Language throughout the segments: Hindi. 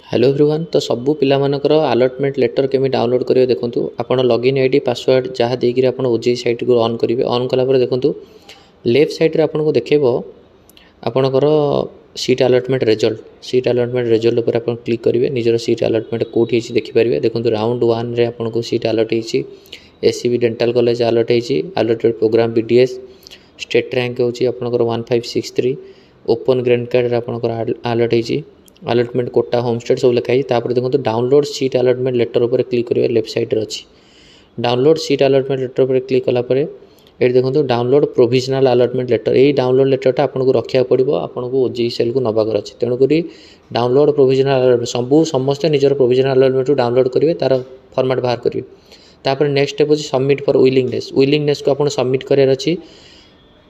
Hello everyone. तो सबू पिलामानकर अलॉटमेंट लेटर केमी डाउनलोड करेंगे देखूँ। आपड़ लॉगिन आईडी पासवर्ड जहाँ देकर आप ओजेई साइट को ऑन करेंगे। ऑन कलापर देखूँ लेफ्ट साइड आपको देखेब आपणकर सीट अलॉटमेंट रिजल्ट पर आप क्लिक करेंगे। निजर सीट अलॉटमेंट कौटी देखिपारे। देखो राउंड वन रे आपको सीट अलॉट होती एसीबी डेंटाल कॉलेज अलॉट होती allotted programme BDS state rank होची आपणकर 1563 ओपन ग्रेड कार्ड आपणकर अलॉट होती अलॉटमेंट कोटा होमस्टेड सब लिखाई। देखो डाउनलोड सीट अलॉटमेंट लेटर उपर क्लिक करेंगे। लेफ्ट साइड अच्छी डाउनलोड सीट अलॉटमेंट लेटर उपर क्लिक कलापर ये देखो डाउनलोड प्रोविजनल अलॉटमेंट लेटर। यही डाउनलोड लेटरटा आपको रखा पड़ो आपको ओजेई सेल को नबार अच्छे। तेणुक डाउनलोड प्रोविजनल सबू समस्ते निजर प्रोविजनल अलॉटमेंट डाउनलोड करेंगे तार फॉर्मेट बाहर करेंगे। तापर नेक्स्ट स्टेप होची सबमिट फॉर विलिंगनेस को आपको सबमिट करार अच्छी।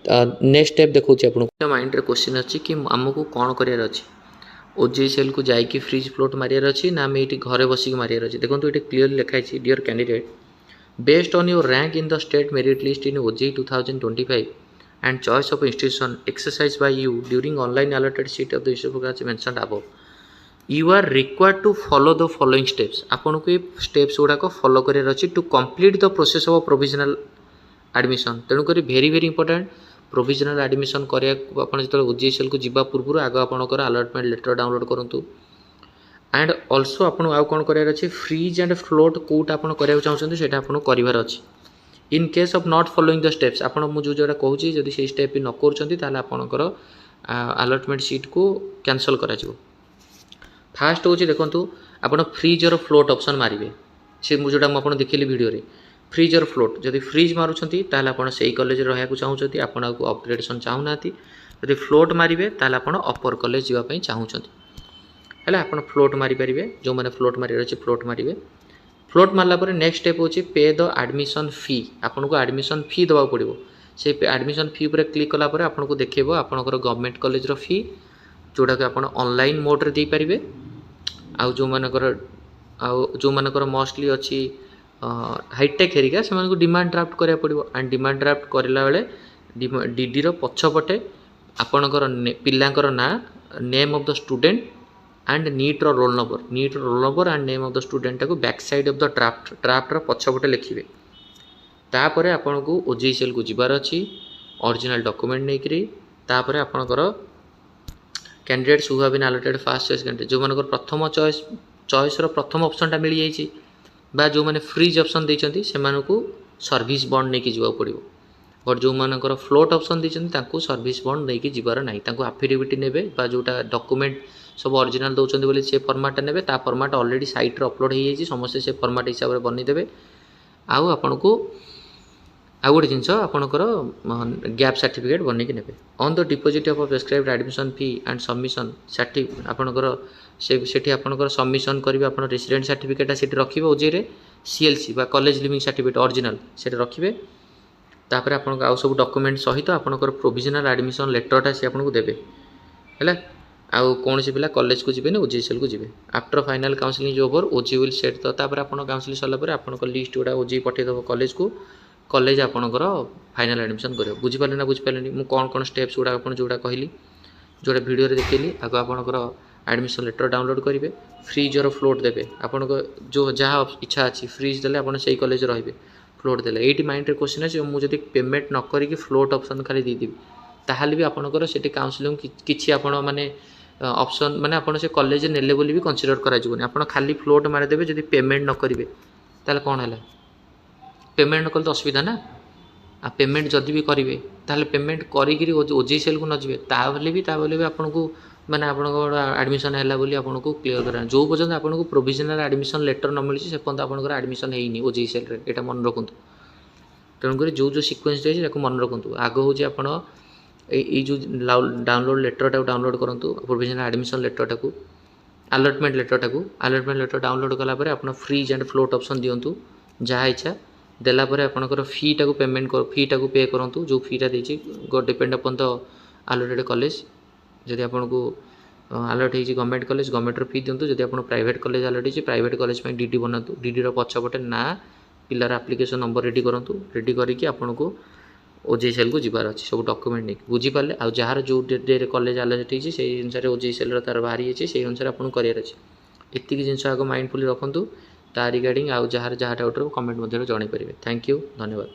नेक्स्ट स्टेप देखो आपको माइंड रे क्वेश्चन अच्छी कि आमको कौन करार अच्छी ओजेई सेल को जाइए फ्रीज फ्लोट मारियार अच्छी ना आम ये घरे बसिक मारियार अच्छी। देखो ये क्लीयर लिखाई dear candidate based on your rank in the state merit list in OJEE 2025 and choice of institution exercised by you during online allotted seat of the institute mentioned above, you are required to follow the following steps. आपन को ये स्टेप्स गुड़ाक फॉलो करार अच्छी to complete the process of provisional admission. तेणुक very very important provisional admission कराया जो ओजेई सेल को जीवा पूर्व आग आपंकर अलॉटमेंट लेटर डाउनलोड करूँ। एंड ऑल्सो आपको आउ कौन करार अच्छे फ्रीज एंड फ्लोट कौट आप चाहते हैं आपको करार अच्छे। In case of not following the steps आप जोटा कहूँ जब से स्टेप भी न करपर अलॉटमेंट सीट को कैंसल कर। फास्ट हूँ देखो आप फ्रीज और फ्लोट ऑप्शन मारे से जोटा मुझे देखिली वीडियो फ्रीज और फ्लोट जब फ्रीज मारुंट आप कॉलेज रहा चाहते आपको अपग्रेडेसन चाहूना जब फ्लोट मारे आप अपर कॉलेज जावाई चाहते है आप फ्लोट मारिपारे। जो मैंने फ्लोट मारे अच्छे फ्लोट मारे। फ्लोट मारला नेक्स्ट स्टेप होची पे द एडमिशन फी। आपको एडमिशन फी देवा पड़ो से एडमिशन फी पर क्लिक कलापर आपको देखेब आपंकर गवर्नमेंट कॉलेज फी जोटा कि आप ऑनलाइन मोड्रे दे पारे। आउ जो मानकर मोस्टली अच्छी हाईटेक हेरिका से डिमांड ड्राफ्ट करा पड़ो। एंड डिमांड ड्राफ्ट करला बेले डीडी पछपटे आपणकर पिलांकर ना name of the student and NEET roll number and name of the student को बैक साइड ऑफ द ड्राफ्टर पछपटे लिखे। तापर आपन को ओजेई सेल को जीवार अच्छी ओरिजिनल डॉक्यूमेंट नहीं आपणकर candidates who have been allotted first choice candidate जो मानकर प्रथम चॉइस प्रथम ऑप्शनटा मिल जाइए बा जो मैंने फ्रीज ऑप्शन देते से सर्विस बॉन्ड नहीं जावा पड़ो। बट जो मानकर फ्लोट ऑप्शन देते सर्विस बॉन्ड नहीं जीवार ना आफिडेविट ने जोटा डॉक्यूमेंट सब ओरिजिनल दौरान बोले से फर्माटा ने फर्माट ऑलरेडी साइट रे अपलोड हो जाए समस्ते से फर्माट हिसाब से बनईदे। आउ आपन को आउ गोटे जिनस आपंकर गैप सर्टिफिकेट बनई ने on the deposit of prescribed admission fee and submission आपंकर से आपंकर सबमिशन करेंगे आप रेसिडेंट सर्टिफिकेट से रखिए ओजेई सीएलसी बा कॉलेज लिविंग सर्टिफिकेट ओरिजिनल से रखिए। तापर आपन आउ सब डॉक्यूमेंट सहित आपंकर प्रोविजनल एडमिशन लेटरटा से आपको देवे है। आउ कौन से पिला कॉलेज को जी ओजेई सेल को जी after final counselling over OJEE will set तो आप काउंसलिंग सरला आप लिस्ट गुड़ा ओजेई पठेदेव कॉलेज को कॉलेज आपंकर फाइनल एडमिशन कर। बुझीपारे ना बुझीपारे मुझे कौन कौन स्टेप्स गुड़ा आप जोड़ा कहली जोड़ा वीडियो देखिली आगे आपंकर एडमिशन लेटर डाउनलोड करेंगे। फ्रीज और फ्लोट देवे आपन जो जहाँ इच्छा अच्छी फ्रीज देले आप से कॉलेज रे फ्लोट देले ये माइंड रे क्वेश्चन अच्छे मुझे पेमेंट न करी फ्लोट ऑप्शन खाली देदेवी ताहले भी आपंकर से काउंसलिंग किसी आप माने ऑप्शन माने आपन से कॉलेज नेले बोली भी कंसीडर करा जीवनी आपन खाली फ्लोट मारिदेवे जब पेमेंट न करेंगे ताले कौन है पेमेंट न कले तो असुविधा ना। आ पेमेंट जदि भी करेंगे ताले पेमेंट करी ओजेई सेल को न जी भी आपन को माने आपन एडमिशन है बोली आपन को क्लियर करा जो पर्यटन आपन को प्रोविजनल एडमिशन लेटर न मिली से पर्यटन आपन एडमिशन है ओजेई सेल रे एटा मन रखु। तेणुक जो सीक्वेंस चाहिए मन रखु आग हूँ आपड़ ये जो डाउनलोड लेटरटा डाउनलोड करूँ प्रोविजनल एडमिशन लेटरटा को अलॉटमेंट लेटर डाउनलोड कलापर आप फ्रीज एंड फ्लोट ऑप्शन दिंतु जहाँ इच्छा देलापर आपंकर फीटा को पेमेंट फीटा को पे करूँ जो फीटा देती depend upon the allotted college जदि आपन को अलॉट हो गवर्नमेंट कॉलेज गवर्नमेंट फी दिंतु जब आप प्राइवेट कॉलेज अलॉट हो प्राइवेट कॉलेज डीडी बनातु डीडी पछपटे ना पिलार एप्लिकेशन नंबर रेडी करूँ रेडी करके आपन को ओजेई सेल को जीवार अच्छे सब डॉक्यूमेंट नहीं बुझीपारे आउ जार जो डे कॉलेज अलॉट होती से अनुसार ओजेई सेल तार बाहरी से अनुसार आपको करार अच्छे। ଏତିକି ଜିନିଷ ଆଗ ମାଇଣ୍ଡଫୁଲି ରଖନ୍ତୁ ତା ରିଗାର୍ଡ଼ିଂ ଆଉ ଯାହାର ଯାହା ଡାଉଟ୍ ରହିବ କମେଣ୍ଟ ମଧ୍ୟରେ ଜଣାଇପାରିବେ। ଥ୍ୟାଙ୍କ ୟୁ, ଧନ୍ୟବାଦ।